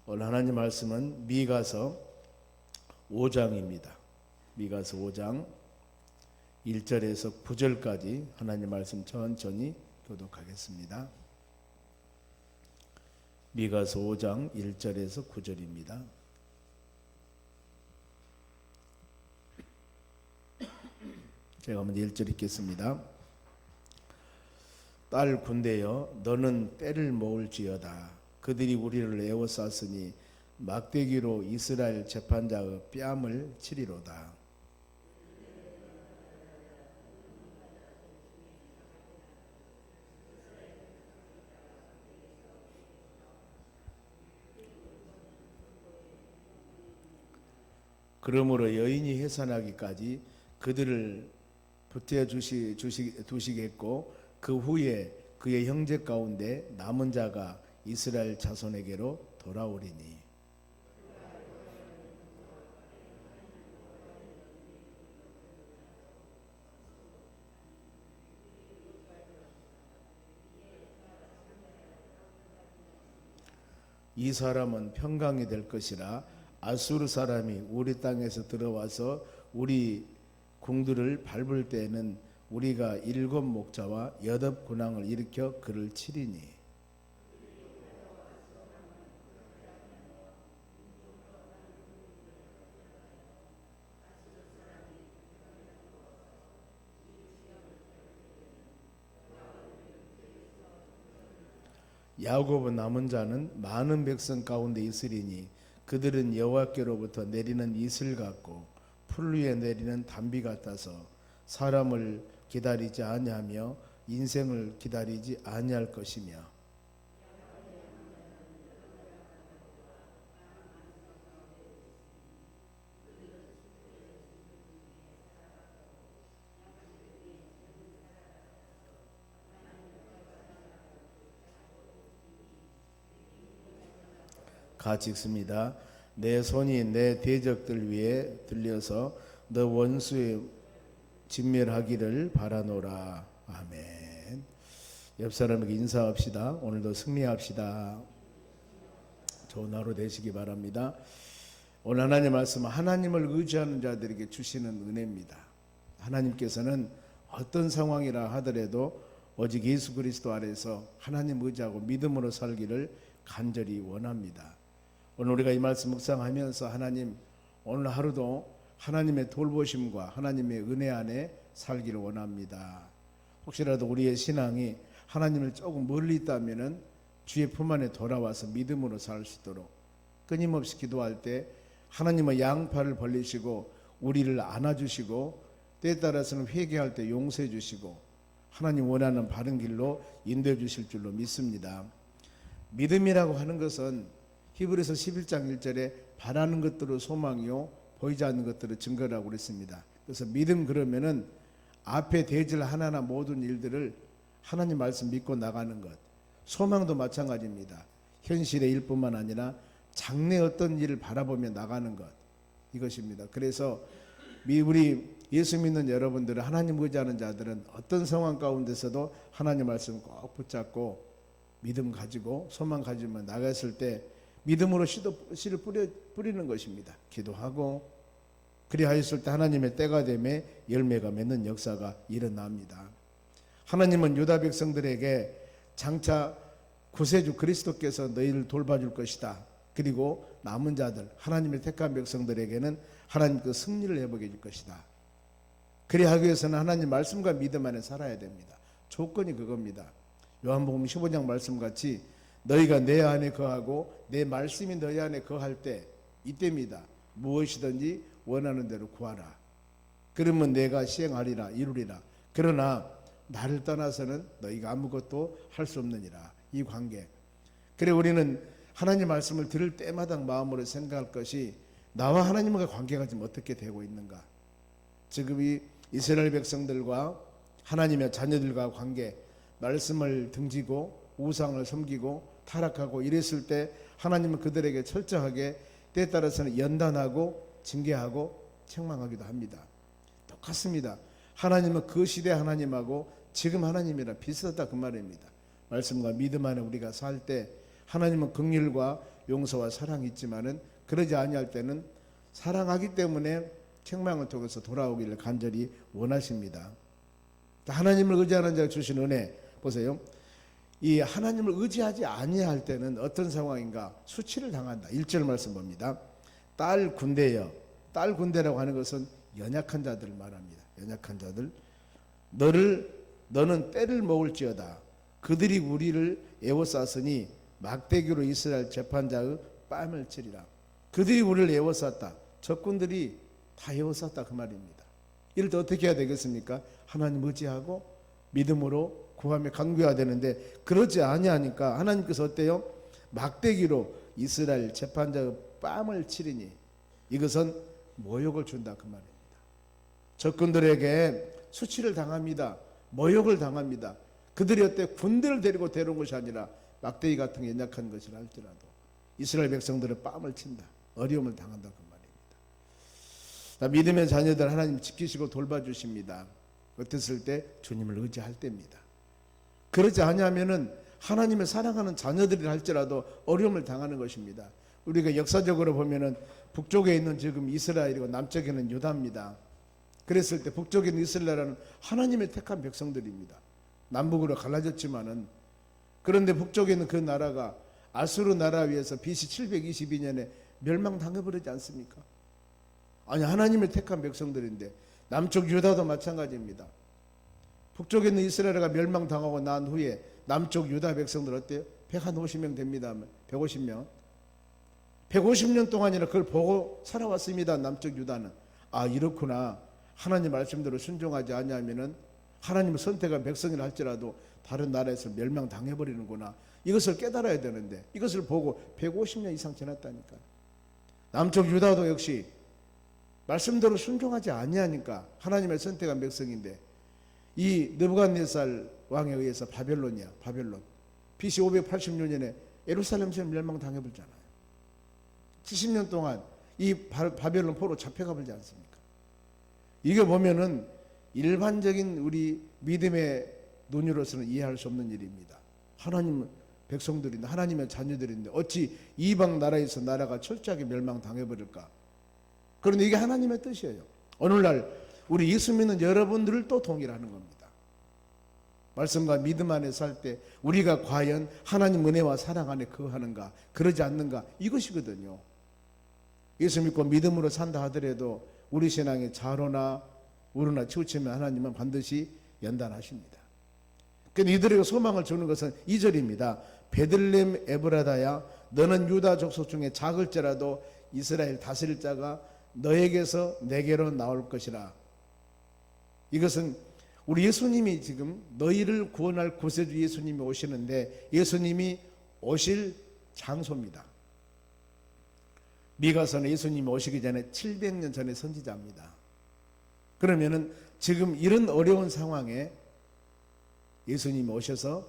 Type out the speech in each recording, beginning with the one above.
오늘 하나님 말씀은 미가서 5장입니다. 미가서 5장 1절에서 9절까지 하나님 말씀 천천히 교독하겠습니다. 미가서 5장 1절에서 9절입니다. 제가 먼저 1절 읽겠습니다. 딸 군대여, 너는 때를 모을지어다. 그들이 우리를 에워쌌으니 막대기로 이스라엘 재판자의 뺨을 치리로다. 그러므로 여인이 해산하기까지 그들을 붙여 두시겠고 그 후에 그의 형제 가운데 남은 자가 이스라엘 자손에게로 돌아오리니. 이 사람은 평강이 될 것이라. 아수르 사람이 우리 땅에서 들어와서 우리 궁들을 밟을 때에는 우리가 7 목자와 8 군왕을 일으켜 그를 치리니. 야곱의 남은 자는 많은 백성 가운데 있으리니 그들은 여호와께로부터 내리는 이슬 같고 풀 위에 내리는 단비 같아서 사람을 기다리지 아니하며 인생을 기다리지 아니할 것이며. 같이 읽습니다. 내 손이 내 대적들 위에 들려서 너 원수의 진멸하기를 바라노라. 아멘. 옆 사람에게 인사합시다. 오늘도 승리합시다. 좋은 하루 되시기 바랍니다. 오늘 하나님 말씀은 하나님을 의지하는 자들에게 주시는 은혜입니다. 하나님께서는 어떤 상황이라 하더라도 오직 예수 그리스도 아래서 하나님 의지하고 믿음으로 살기를 간절히 원합니다. 오늘 우리가 이 말씀 묵상하면서 하나님, 오늘 하루도 하나님의 돌보심과 하나님의 은혜 안에 살기를 원합니다. 혹시라도 우리의 신앙이 하나님을 조금 멀리 있다면 주의 품 안에 돌아와서 믿음으로 살 수 있도록 끊임없이 기도할 때 하나님의 양팔을 벌리시고 우리를 안아주시고 때에 따라서는 회개할 때 용서해 주시고 하나님 원하는 바른 길로 인도해 주실 줄로 믿습니다. 믿음이라고 하는 것은 히브리서 11장 1절에 바라는 것들을 소망이요 보이지 않는 것들을 증거라고 그랬습니다. 그래서 믿음 그러면은 앞에 대질 하나하나 모든 일들을 하나님 말씀 믿고 나가는 것. 소망도 마찬가지입니다. 현실의 일뿐만 아니라 장래 어떤 일을 바라보며 나가는 것, 이것입니다. 그래서 우리 예수 믿는 여러분들은, 하나님 의지하는 자들은 어떤 상황 가운데서도 하나님 말씀 꼭 붙잡고 믿음 가지고 소망 가지며 나갔을 때 믿음으로 씨를 뿌리는 것입니다. 기도하고 그리하였을 때 하나님의 때가 되매 열매가 맺는 역사가 일어납니다. 하나님은 유다 백성들에게 장차 구세주 그리스도께서 너희를 돌봐줄 것이다. 그리고 남은 자들, 하나님의 택한 백성들에게는 하나님 그 승리를 해보게 해줄 것이다. 그리하기 위해서는 하나님 말씀과 믿음 안에 살아야 됩니다. 조건이 그겁니다. 요한복음 15장 말씀같이 너희가 내 안에 거하고 내 말씀이 너희 안에 거할 때, 이때입니다. 무엇이든지 원하는 대로 구하라. 그러면 내가 시행하리라, 이루리라. 그러나 나를 떠나서는 너희가 아무것도 할 수 없느니라. 이 관계. 그래, 우리는 하나님 말씀을 들을 때마다 마음으로 생각할 것이 나와 하나님과 관계가 지금 어떻게 되고 있는가. 지금 이 이스라엘 백성들과 하나님의 자녀들과 관계, 말씀을 등지고 우상을 섬기고 타락하고 이랬을 때 하나님은 그들에게 철저하게 때에 따라서는 연단하고 징계하고 책망하기도 합니다. 똑같습니다. 하나님은 그 시대 하나님하고 지금 하나님이랑 비슷하다 그 말입니다. 말씀과 믿음 안에 우리가 살 때 하나님은 긍휼과 용서와 사랑이 있지만은 그러지 아니할 때는 사랑하기 때문에 책망을 통해서 돌아오기를 간절히 원하십니다. 하나님을 의지하는 자가 주신 은혜 보세요. 이 하나님을 의지하지 아니할 때는 어떤 상황인가? 수치를 당한다. 1절 말씀 봅니다. 딸 군대여. 딸 군대라고 하는 것은 연약한 자들을 말합니다. 연약한 자들. 너는 때를 먹을지어다. 그들이 우리를 애워쌌으니 막대기로 이스라엘 재판자의 뺨을 치리라. 그들이 우리를 애워쌌다. 적군들이 다 애워쌌다 그 말입니다. 이럴 때 어떻게 해야 되겠습니까? 하나님 의지하고 믿음으로 구하며 간구해야 되는데 그러지 아니하니까 하나님께서 어때요? 막대기로 이스라엘 재판자의 뺨을 치리니 이것은 모욕을 준다 그 말입니다. 적군들에게 수치를 당합니다. 모욕을 당합니다. 그들이 어때? 군대를 데리고 데려온 것이 아니라 막대기 같은 연약한 것이라 할지라도 이스라엘 백성들의 뺨을 친다. 어려움을 당한다 그 말입니다. 믿음의 자녀들 하나님 지키시고 돌봐주십니다. 어땠을 때? 주님을 의지할 때입니다. 그러지 않으면은 하나님을 사랑하는 자녀들이 할지라도 어려움을 당하는 것입니다. 우리가 역사적으로 보면은 북쪽에 있는 지금 이스라엘이고 남쪽에 있는 유다입니다. 그랬을 때 북쪽에 있는 이스라엘은 하나님의 택한 백성들입니다. 남북으로 갈라졌지만은 그런데 북쪽에 있는 그 나라가 아수르 나라 위에서 BC 722년에 멸망당해버리지 않습니까? 아니 하나님의 택한 백성들인데 남쪽 유다도 마찬가지입니다. 북쪽에 있는 이스라엘가 멸망당하고 난 후에 남쪽 유다 백성들 어때요? 150명 됩니다. 150명. 150년 동안이나 그걸 보고 살아왔습니다. 남쪽 유다는. 아 이렇구나. 하나님 말씀대로 순종하지 않으면은 하나님을 선택한 백성이라 할지라도 다른 나라에서 멸망당해버리는구나. 이것을 깨달아야 되는데 이것을 보고 150년 이상 지났다니까. 남쪽 유다도 역시 말씀대로 순종하지 아니하니까 하나님의 선택한 백성인데 이 느부갓네살 왕에 의해서 바벨론 BC 586년에 예루살렘에서 멸망당해버리잖아요. 70년 동안 이 바벨론 포로 잡혀가 버리지 않습니까? 이게 보면은 일반적인 우리 믿음의 눈으로서는 이해할 수 없는 일입니다. 하나님 백성들인데 하나님의 자녀들인데 어찌 이방 나라에서 나라가 철저하게 멸망당해버릴까? 그런데 이게 하나님의 뜻이에요. 오늘날 우리 예수 믿는 여러분들을 또 동일하는 겁니다. 말씀과 믿음 안에 살 때 우리가 과연 하나님 은혜와 사랑 안에 거하는가 그러지 않는가 이것이거든요. 예수 믿고 믿음으로 산다 하더라도 우리 신앙에 좌로나 우로나 치우치면 하나님은 반드시 연단하십니다. 그런데 이들에게 소망을 주는 것은 2절입니다. 베들레헴 에브라다야 너는 유다 족속 중에 작을지라도 이스라엘 다스릴 자가 너에게서 내게로 나올 것이라. 이것은 우리 예수님이 지금 너희를 구원할 구세주 예수님이 오시는데 예수님이 오실 장소입니다. 미가서는 예수님이 오시기 전에 700년 전의 선지자입니다. 그러면은 지금 이런 어려운 상황에 예수님이 오셔서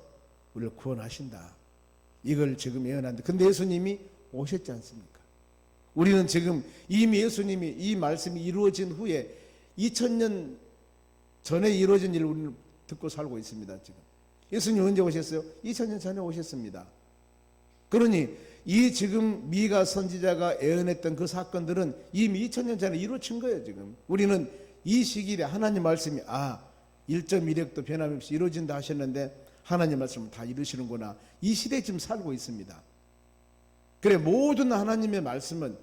우리를 구원하신다. 이걸 지금 예언하는데 근데 예수님이 오셨지 않습니까? 우리는 지금 이미 예수님이 이 말씀이 이루어진 후에 2000년 전에 이루어진 일을 우리는 듣고 살고 있습니다. 지금 예수님 언제 오셨어요? 2000년 전에 오셨습니다. 그러니 이 지금 미가 선지자가 예언했던 그 사건들은 이미 2000년 전에 이루어진 거예요. 지금 우리는 이 시기에 하나님 말씀이 1.1핵도 변함없이 이루어진다 하셨는데 하나님 말씀을 다 이루시는구나. 이 시대에 지금 살고 있습니다. 그래 모든 하나님의 말씀은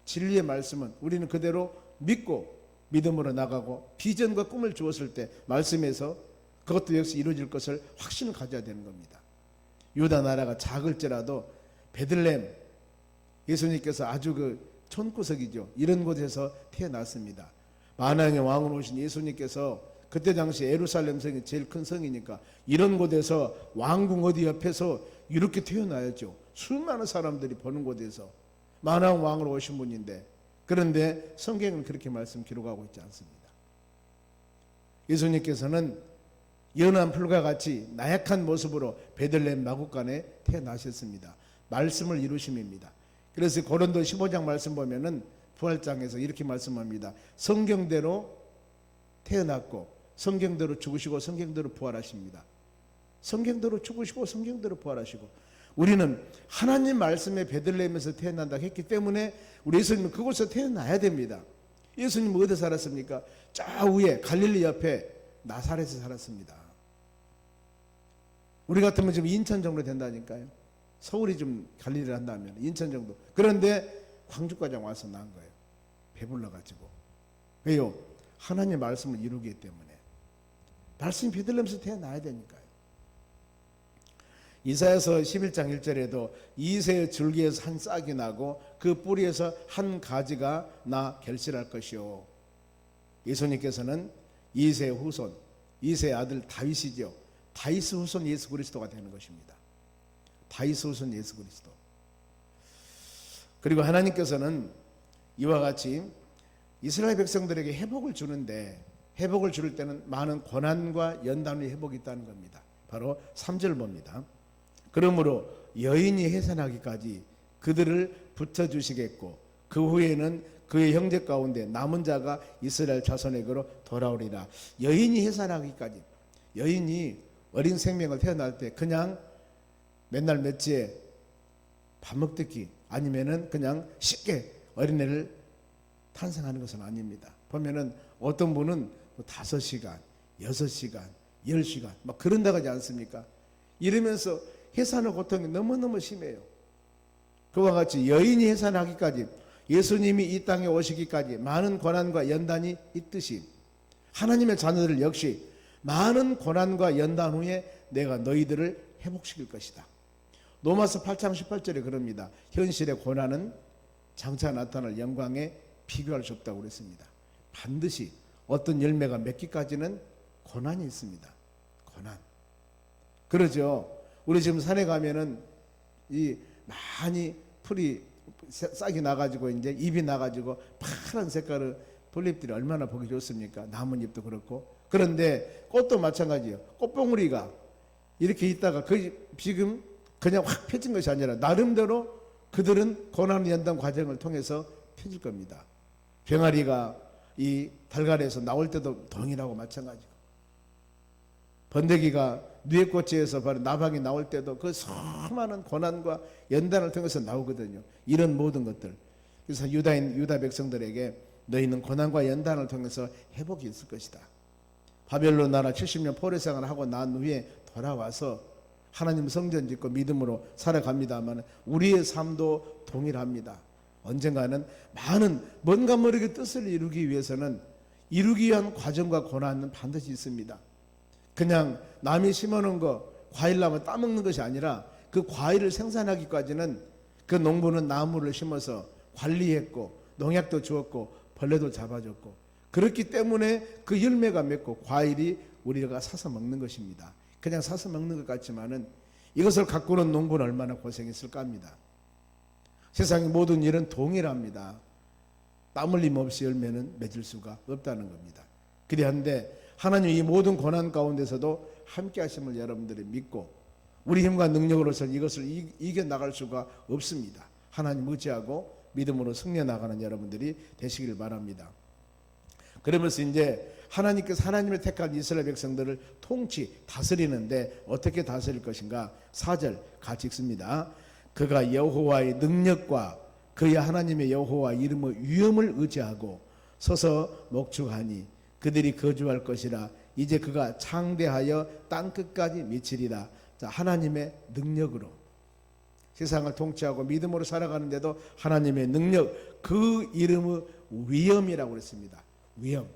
진리의 말씀은 우리는 그대로 믿고 믿음으로 나가고 비전과 꿈을 주었을 때 말씀에서 그것도 역시 이루어질 것을 확신을 가져야 되는 겁니다. 유다 나라가 작을지라도 베들레헴 예수님께서 아주 그 촌구석이죠. 이런 곳에서 태어났습니다. 만왕의 왕으로 오신 예수님께서 그때 당시 예루살렘 성이 제일 큰 성이니까 이런 곳에서 왕궁 어디 옆에서 이렇게 태어나야죠. 수많은 사람들이 보는 곳에서 만왕 왕으로 오신 분인데 그런데 성경은 그렇게 말씀 기록하고 있지 않습니다. 예수님께서는 연한 풀과 같이 나약한 모습으로 베들레헴 마구간에 태어나셨습니다. 말씀을 이루심입니다. 그래서 고린도 15장 말씀 보면은 부활장에서 이렇게 말씀합니다. 성경대로 태어났고 성경대로 죽으시고 성경대로 부활하십니다. 성경대로 죽으시고 성경대로 부활하시고 우리는 하나님 말씀에 베들레헴에서 태어난다 했기 때문에 우리 예수님은 그곳에서 태어나야 됩니다. 예수님은 어디 살았습니까? 저 위에 갈릴리 옆에 나사렛에 살았습니다. 우리 같으면 지금 인천 정도 된다니까요. 서울이 좀 갈릴리를 한다면 인천 정도. 그런데 광주까지 와서 난 거예요. 배불러가지고. 왜요? 하나님의 말씀을 이루기 때문에. 말씀이 베들레헴에서 태어나야 되니까요. 이사야서 11장 1절에도 이새의 줄기에서 한 싹이 나고 그 뿌리에서 한 가지가 나 결실할 것이요. 예수님께서는 이새의 후손, 이새의 아들 다윗이죠. 다윗 후손 예수 그리스도가 되는 것입니다. 다윗 후손 예수 그리스도. 그리고 하나님께서는 이와 같이 이스라엘 백성들에게 회복을 주는데 회복을 줄 때는 많은 고난과 연단의 회복이 있다는 겁니다. 바로 3절 봅니다. 그러므로 여인이 해산하기까지 그들을 붙여주시겠고 그 후에는 그의 형제 가운데 남은 자가 이스라엘 자손에게로 돌아오리라. 여인이 해산하기까지. 여인이 어린 생명을 태어날 때 그냥 맨날 몇지에 밥 먹듯이 아니면은 그냥 쉽게 어린애를 탄생하는 것은 아닙니다. 보면은 어떤 분은 5시간, 6시간, 10시간 막 그런다고 하지 않습니까? 이러면서 해산의 고통이 너무너무 심해요. 그와 같이 여인이 해산하기까지 예수님이 이 땅에 오시기까지 많은 고난과 연단이 있듯이 하나님의 자녀들 역시 많은 고난과 연단 후에 내가 너희들을 회복시킬 것이다. 로마서 8장 18절에 그럽니다. 현실의 고난은 장차 나타날 영광에 비교할 수 없다고 그랬습니다. 반드시 어떤 열매가 맺기까지는 고난이 있습니다. 고난. 그러죠. 우리 지금 산에 가면은 이 많이 풀이 싹이 나가지고 이제 잎이 나가지고 파란 색깔의 돌잎들이 얼마나 보기 좋습니까? 나뭇잎도 그렇고. 그런데 꽃도 마찬가지예요. 꽃봉우리가 이렇게 있다가 그 지금 그냥 확 펴진 것이 아니라 나름대로 그들은 고난 연단 과정을 통해서 펴질 겁니다. 병아리가 이 달걀에서 나올 때도 동일하고 마찬가지고, 번데기가 누에꽃에서 바로 나방이 나올 때도 그 수많은 고난과 연단을 통해서 나오거든요. 이런 모든 것들. 그래서 유다 백성들에게 너희는 고난과 연단을 통해서 회복이 있을 것이다. 바벨론 나라 70년 포로생활을 하고 난 후에 돌아와서 하나님 성전 짓고 믿음으로 살아갑니다만 우리의 삶도 동일합니다. 언젠가는 많은 뭔가 모르게 뜻을 이루기 위해서는 이루기 위한 과정과 고난은 반드시 있습니다. 그냥 남이 심어놓은 거 과일 나면 따먹는 것이 아니라 그 과일을 생산하기까지는 그 농부는 나무를 심어서 관리했고 농약도 주었고 벌레도 잡아줬고 그렇기 때문에 그 열매가 맺고 과일이 우리가 사서 먹는 것입니다. 그냥 사서 먹는 것 같지만은 이것을 가꾸는 농부는 얼마나 고생했을까 합니다. 세상의 모든 일은 동일합니다. 땀 흘림 없이 열매는 맺을 수가 없다는 겁니다. 그리한데 하나님 이 모든 고난 가운데서도 함께 하심을 여러분들이 믿고 우리 힘과 능력으로서 이것을 이겨나갈 수가 없습니다. 하나님 의지하고 믿음으로 승리해 나가는 여러분들이 되시길 바랍니다. 그러면서 이제 하나님께서 하나님의 택한 이스라엘 백성들을 통치 다스리는데 어떻게 다스릴 것인가? 4절 같이 읽습니다. 그가 여호와의 능력과 그의 하나님의 여호와 이름의 위엄을 의지하고 서서 목축하니 그들이 거주할 것이라. 이제 그가 창대하여 땅끝까지 미치리라. 자, 하나님의 능력으로 세상을 통치하고 믿음으로 살아가는데도 하나님의 능력, 그 이름의 위엄이라고 그랬습니다. 위엄.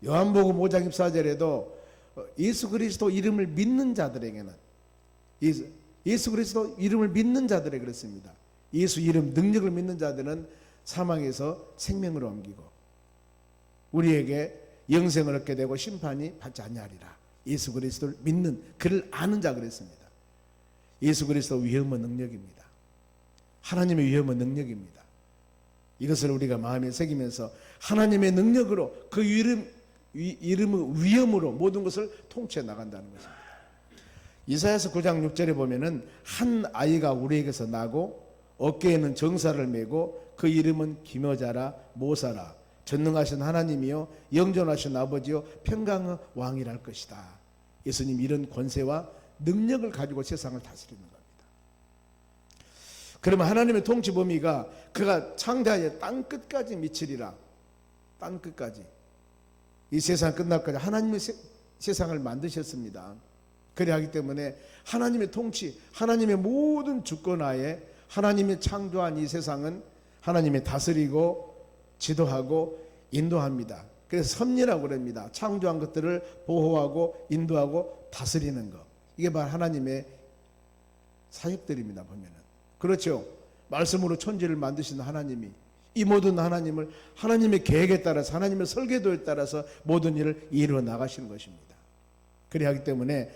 요한복음 5장 14절에도 예수 그리스도 이름을 믿는 자들에게는 예수 그리스도 이름을 믿는 자들에게 그랬습니다. 예수 이름 능력을 믿는 자들은 사망에서 생명으로 옮기고 우리에게 영생을 얻게 되고 심판이 받지 아니하리라. 예수 그리스도를 믿는 그를 아는 자 그랬습니다. 예수 그리스도 위엄의 능력입니다. 하나님의 위엄의 능력입니다. 이것을 우리가 마음에 새기면서 하나님의 능력으로 그 이름의 위엄으로 모든 것을 통치해 나간다는 것입니다. 이사야서 9장 6절에 보면은 한 아이가 우리에게서 나고 어깨에는 정사를 메고 그 이름은 기묘자라 모사라 전능하신 하나님이요 영존하신 아버지요 평강의 왕이랄 것이다. 예수님 이런 권세와 능력을 가지고 세상을 다스리는 겁니다. 그러면 하나님의 통치 범위가 그가 창자의 땅끝까지 미치리라. 땅끝까지. 이 세상 끝날까지 하나님의 세상을 만드셨습니다. 그래 하기 때문에 하나님의 통치, 하나님의 모든 주권하에 하나님이 창조한 이 세상은 하나님이 다스리고 지도하고 인도합니다. 그래서 섭리라고 그럽니다. 창조한 것들을 보호하고 인도하고 다스리는 것. 이게 바로 하나님의 사역들입니다. 보면은. 그렇죠. 말씀으로 천지를 만드신 하나님이 이 모든 하나님을 하나님의 계획에 따라서 하나님의 설계도에 따라서 모든 일을 이루어 나가시는 것입니다. 그래 하기 때문에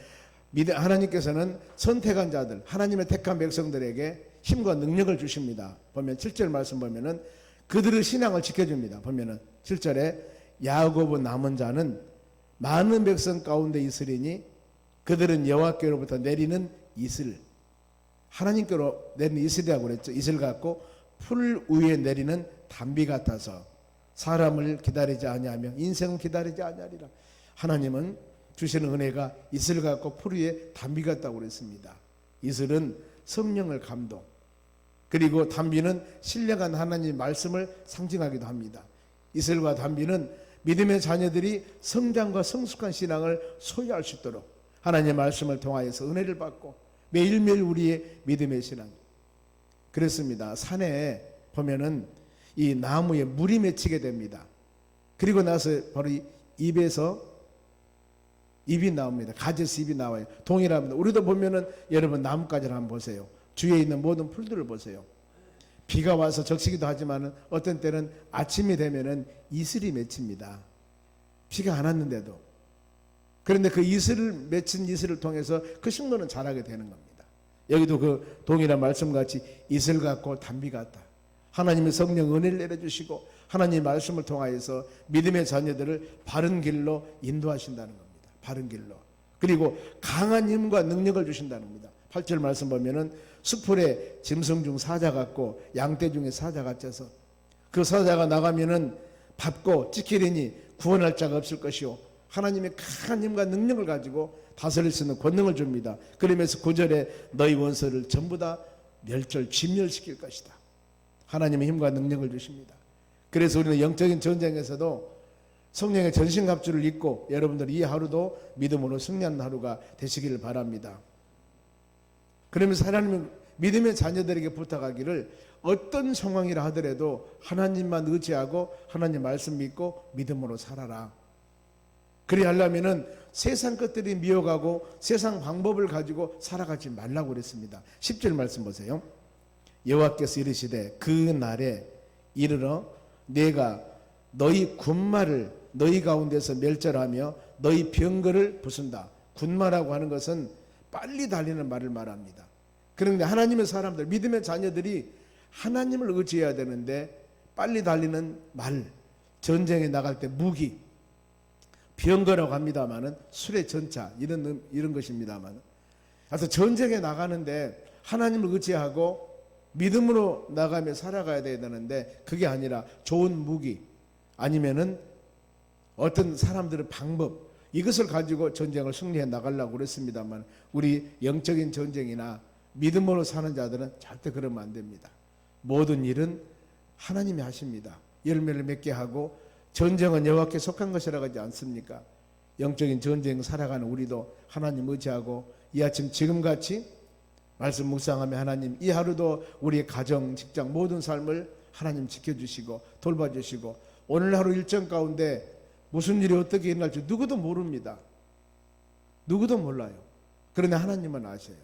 하나님께서는 선택한 자들, 하나님의 택한 백성들에게 힘과 능력을 주십니다. 보면 7절 말씀 보면은 그들의 신앙을 지켜줍니다. 보면은 7절에 야고보 남은 자는 많은 백성 가운데 있으리니 그들은 여호와께로부터 내리는 이슬, 하나님께로 내리는 이슬이라고 그랬죠. 이슬 같고 풀 위에 내리는 단비 같아서 사람을 기다리지 아니하며 인생은 기다리지 아니하리라. 하나님은 주시는 은혜가 이슬 같고 풀 위에 단비 같다고 그랬습니다. 이슬은 성령을 감동, 그리고 단비는 신령한 하나님의 말씀을 상징하기도 합니다. 이슬과 단비는 믿음의 자녀들이 성장과 성숙한 신앙을 소유할 수 있도록 하나님의 말씀을 통하여서 은혜를 받고 매일매일 우리의 믿음의 신앙. 그렇습니다. 산에 보면은 이 나무에 물이 맺히게 됩니다. 그리고 나서 바로 입에서 입이 나옵니다. 가지에서 입이 나와요. 동일합니다. 우리도 보면은 여러분 나뭇가지를 한번 보세요. 주위에 있는 모든 풀들을 보세요. 비가 와서 적시기도 하지만 어떤 때는 아침이 되면은 이슬이 맺힙니다. 비가 안 왔는데도. 그런데 그 이슬을 맺힌 이슬을 통해서 그 식물은 자라게 되는 겁니다. 여기도 그 동일한 말씀같이 이슬 같고 단비 같다. 하나님의 성령 은혜를 내려주시고 하나님의 말씀을 통하여서 믿음의 자녀들을 바른 길로 인도하신다는 겁니다. 바른 길로. 그리고 강한 힘과 능력을 주신다는 겁니다. 8절 말씀 보면은 수풀에 짐승 중 사자 같고 양떼 중에 사자 같아서 그 사자가 나가면은 밟고 찌키리니 구원할 자가 없을 것이요 하나님의 강한 힘과 능력을 가지고 다스릴 수 있는 권능을 줍니다. 그러면서 9절에 너희 원수를 전부 다 진멸시킬 것이다. 하나님의 힘과 능력을 주십니다. 그래서 우리는 영적인 전쟁에서도 성령의 전신갑주를 입고 여러분들 이 하루도 믿음으로 승리하는 하루가 되시기를 바랍니다. 그러면서 하나님은 믿음의 자녀들에게 부탁하기를 어떤 상황이라 하더라도 하나님만 의지하고 하나님 말씀 믿고 믿음으로 살아라. 그리 하려면은 세상 것들이 미워가고 세상 방법을 가지고 살아가지 말라고 그랬습니다. 10절 말씀 보세요. 여호와께서 이르시되 그 날에 이르러 내가 너희 군마를 너희 가운데서 멸절하며 너희 병거를 부순다. 군마라고 하는 것은 빨리 달리는 말을 말합니다. 그런데 하나님의 사람들, 믿음의 자녀들이 하나님을 의지해야 되는데 빨리 달리는 말, 전쟁에 나갈 때 무기, 병거라고 합니다마는 술의 전차 이런 것입니다만, 그래서 전쟁에 나가는데 하나님을 의지하고 믿음으로 나가며 살아가야 되는데 그게 아니라 좋은 무기 아니면은 어떤 사람들의 방법 이것을 가지고 전쟁을 승리해 나가려고 그랬습니다만 우리 영적인 전쟁이나 믿음으로 사는 자들은 절대 그러면 안 됩니다. 모든 일은 하나님이 하십니다. 열매를 맺게 하고 전쟁은 여호와께 속한 것이라고 하지 않습니까? 영적인 전쟁 살아가는 우리도 하나님 의지하고 이 아침 지금같이 말씀 묵상하며 하나님 이 하루도 우리의 가정, 직장 모든 삶을 하나님 지켜주시고 돌봐주시고 오늘 하루 일정 가운데 무슨 일이 어떻게 일어날지 누구도 모릅니다. 누구도 몰라요. 그러나 하나님은 아세요.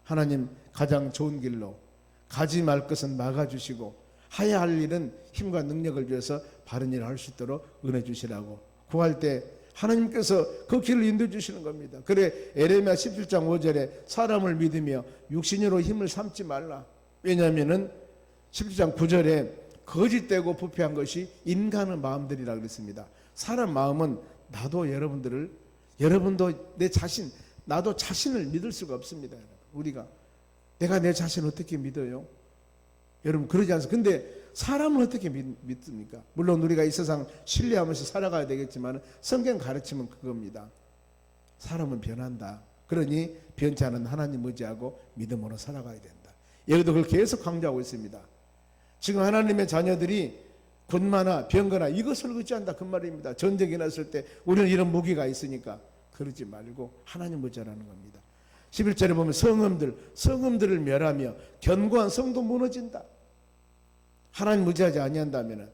하나님 가장 좋은 길로 가지 말 것은 막아주시고 해야 할 일은 힘과 능력을 주어서 바른 일을 할 수 있도록 은혜 주시라고 구할 때 하나님께서 그 길을 인도해 주시는 겁니다. 그래 에레미야 17장 5절에 사람을 믿으며 육신으로 힘을 삼지 말라. 왜냐하면은 17장 9절에 거짓되고 부패한 것이 인간의 마음들이라 그랬습니다. 사람 마음은 나도 여러분도 내 자신, 나도 자신을 믿을 수가 없습니다. 우리가 내가 내 자신을 어떻게 믿어요? 여러분 그러지 않습니까? 근데 사람은 어떻게 믿습니까? 물론 우리가 이 세상 신뢰하면서 살아가야 되겠지만 성경 가르침은 그겁니다. 사람은 변한다. 그러니 변치 않은 하나님 의지하고 믿음으로 살아가야 된다. 여기도 그걸 계속 강조하고 있습니다. 지금 하나님의 자녀들이 군마나 병거나 이것을 의지한다 그 말입니다. 전쟁이 났을 때 우리는 이런 무기가 있으니까 그러지 말고 하나님 의지하라는 겁니다. 11절에 보면 성읍들을 멸하며 견고한 성도 무너진다. 하나님 의지하지 아니한다면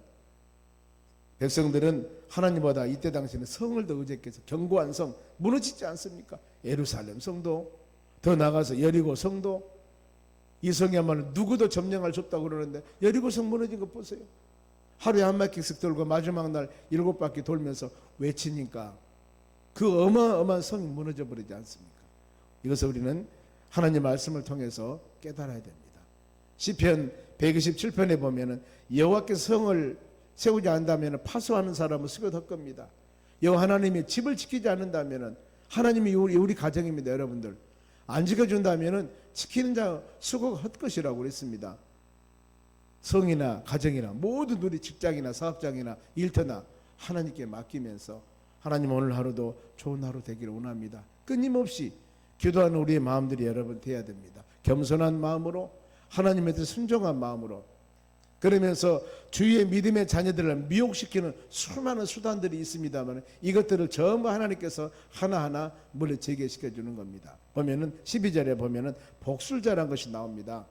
백성들은 하나님보다 이때 당시에는 성을 더 의지했겠어. 견고한 성 무너지지 않습니까? 예루살렘 성도, 더 나가서 여리고 성도, 이 성이야말로 누구도 점령할 수 없다고 그러는데 여리고 성 무너진 거 보세요. 하루에 한 바퀴씩 돌고 마지막 날 7바퀴 돌면서 외치니까 그 어마어마한 성이 무너져 버리지 않습니까? 이것을 우리는 하나님 말씀을 통해서 깨달아야 됩니다. 시편 127편에 보면은 여호와께서 성을 세우지 않는다면 파수하는 사람은 수고 될 겁니다. 여호와 하나님이 집을 지키지 않는다면 하나님이 우리 가정입니다. 여러분들 안 지켜준다면 지키는 자 수고가 헛것이라고 그랬습니다. 성이나 가정이나 모든 우리 직장이나 사업장이나 일터나 하나님께 맡기면서 하나님 오늘 하루도 좋은 하루 되기를 원합니다. 끊임없이 기도하는 우리의 마음들이 여러분 돼야 됩니다. 겸손한 마음으로 하나님에 대해 순종한 마음으로 그러면서 주위의 믿음의 자녀들을 미혹시키는 수많은 수단들이 있습니다만 이것들을 전부 하나님께서 하나하나 물에 제거시켜 주는 겁니다. 보면은 12절에 보면은 복술자라는 것이 나옵니다.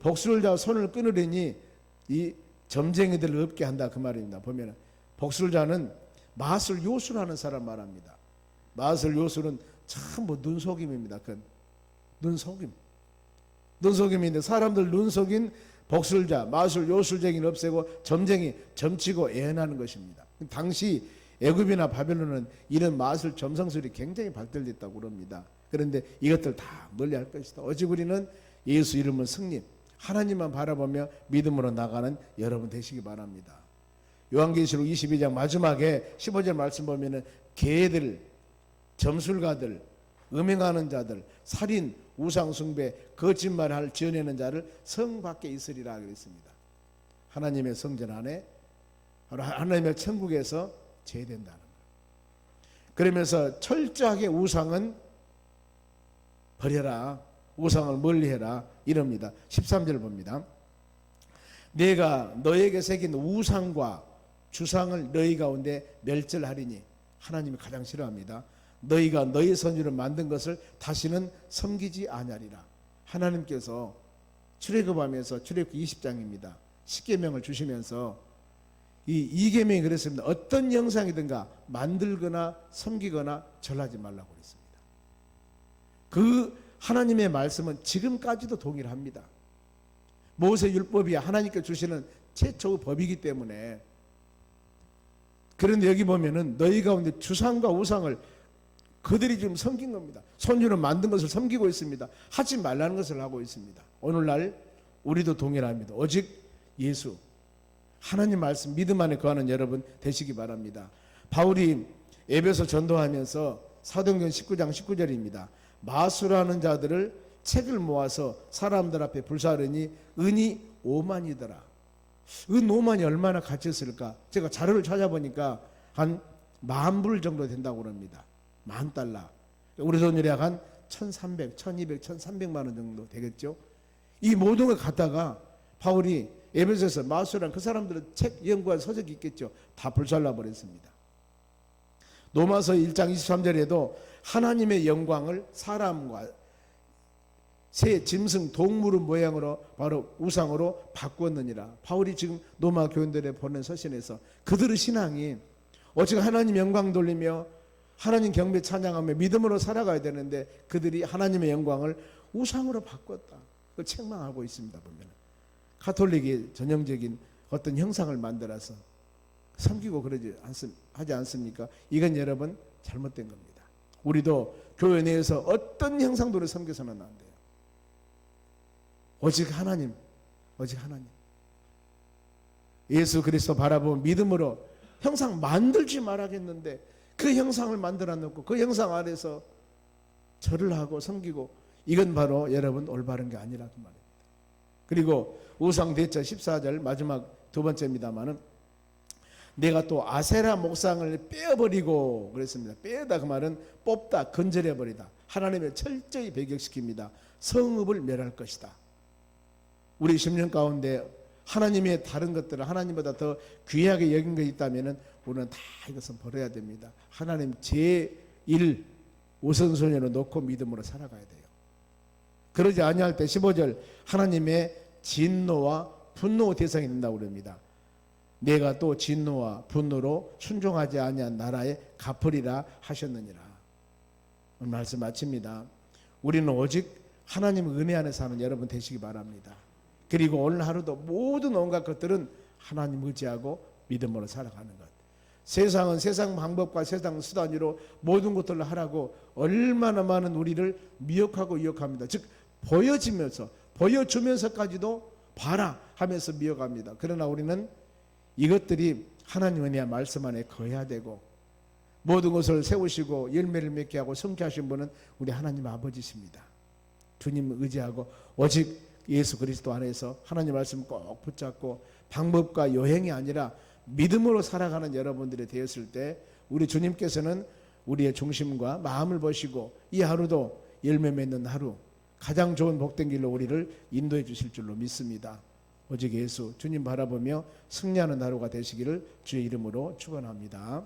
복술자 손을 끊으려니 이 점쟁이들을 없게 한다 그 말입니다. 보면은 복술자는 마술 요술하는 사람 말합니다. 마술 요술은 전부 눈속임입니다. 그 눈속임인데 사람들 눈속인 복술자, 마술, 요술쟁이를 없애고 점쟁이, 점치고 애연하는 것입니다. 당시 애굽이나 바벨론은 이런 마술, 점성술이 굉장히 발달됐다고 그럽니다. 그런데 이것들 다 멀리할 것이다. 오직 우리는 예수 이름은 승리, 하나님만 바라보며 믿음으로 나가는 여러분 되시기 바랍니다. 요한계시록 22장 마지막에 15절 말씀 보면은 개들, 점술가들, 음행하는 자들, 살인, 우상숭배, 거짓말할 지어내는 자를 성 밖에 있으리라 그랬습니다. 하나님의 성전 안에 하나님의 천국에서 제된다는 거예요. 그러면서 철저하게 우상은 버려라, 우상을 멀리해라 이럽니다. 13절 봅니다. 내가 너에게 새긴 우상과 주상을 너희 가운데 멸절하리니 하나님이 가장 싫어합니다. 너희가 너희 손으로 만든 것을 다시는 섬기지 아니하리라. 하나님께서 출애굽하면서 출애굽기 20장입니다. 10계명을 주시면서 이 계명이 그랬습니다. 어떤 형상이든가 만들거나 섬기거나 절하지 말라고 그랬습니다. 그 하나님의 말씀은 지금까지도 동일합니다. 모세 율법이 하나님께 주시는 최초의 법이기 때문에. 그런데 여기 보면은 너희 가운데 주상과 우상을 그들이 지금 섬긴 겁니다. 손으로 만든 것을 섬기고 있습니다. 하지 말라는 것을 하고 있습니다. 오늘날 우리도 동일합니다. 오직 예수 하나님 말씀 믿음 안에 거하는 여러분 되시기 바랍니다. 바울이 에베소 전도하면서 사도행전 19장 19절입니다. 마술하는 자들을 책을 모아서 사람들 앞에 불사르니 은이 5만이더라. 은 5만이 얼마나 가치 있을까? 제가 자료를 찾아보니까 한 10,000불 정도 된다고 합니다. $10,000. 우리 돈으로 약 한 1,300, 1,200, 1,300만 원 정도 되겠죠. 이 모든 걸 갖다가 바울이 에베소에서 마술한 그 사람들은 책 연구한 서적이 있겠죠. 다 불살라 버렸습니다. 로마서 1장 23절에도 하나님의 영광을 사람과 새, 짐승, 동물의 모양으로 바로 우상으로 바꾸었느니라. 바울이 지금 로마 교인들에 보낸 서신에서 그들의 신앙이 오직 하나님 영광 돌리며 하나님 경배 찬양하며 믿음으로 살아가야 되는데 그들이 하나님의 영광을 우상으로 바꿨다. 그걸 책망하고 있습니다. 보면 가톨릭이 전형적인 어떤 형상을 만들어서 섬기고 하지 않습니까? 이건 여러분 잘못된 겁니다. 우리도 교회 내에서 어떤 형상도를 섬겨서는 안 돼요. 오직 하나님, 오직 하나님. 예수 그리스도 바라보면 믿음으로 형상 만들지 말아야겠는데 그 형상을 만들어 놓고 그 형상 아래서 절을 하고 섬기고 이건 바로 여러분 올바른 게 아니라 그 말입니다. 그리고 우상대처 14절 마지막 두 번째입니다마는 내가 또 아세라 목상을 빼어버리고 그랬습니다. 빼다 그 말은 뽑다, 건절해버리다. 하나님의 철저히 배격시킵니다. 성읍을 멸할 것이다. 우리 심령 가운데 하나님의 다른 것들을 하나님보다 더 귀하게 여긴 것이 있다면 우리는 다 이것은 버려야 됩니다. 하나님 제1 우선순위로 놓고 믿음으로 살아가야 돼요. 그러지 아니할 때 15절 하나님의 진노와 분노 대상이 된다고 그럽니다. 내가 또 진노와 분노로 순종하지 아니한 나라에 갚으리라 하셨느니라. 오늘 말씀 마칩니다. 우리는 오직 하나님의 은혜 안에 사는 여러분 되시기 바랍니다. 그리고 오늘 하루도 모든 온갖 것들은 하나님 의지하고 믿음으로 살아가는 것. 세상은 세상 방법과 세상 수단으로 모든 것들을 하라고 얼마나 많은 우리를 미혹하고 유혹합니다. 즉 보여주면서까지도 봐라 하면서 미혹합니다. 그러나 우리는 이것들이 하나님 은혜와 말씀 안에 거해야 되고 모든 것을 세우시고 열매를 맺게 하고 성취하신 분은 우리 하나님 아버지십니다. 주님 의지하고 오직 예수 그리스도 안에서 하나님 말씀 꼭 붙잡고 방법과 요행이 아니라 믿음으로 살아가는 여러분들이 되었을 때 우리 주님께서는 우리의 중심과 마음을 보시고 이 하루도 열매 맺는 하루 가장 좋은 복된 길로 우리를 인도해 주실 줄로 믿습니다. 오직 예수 주님 바라보며 승리하는 하루가 되시기를 주의 이름으로 축원합니다.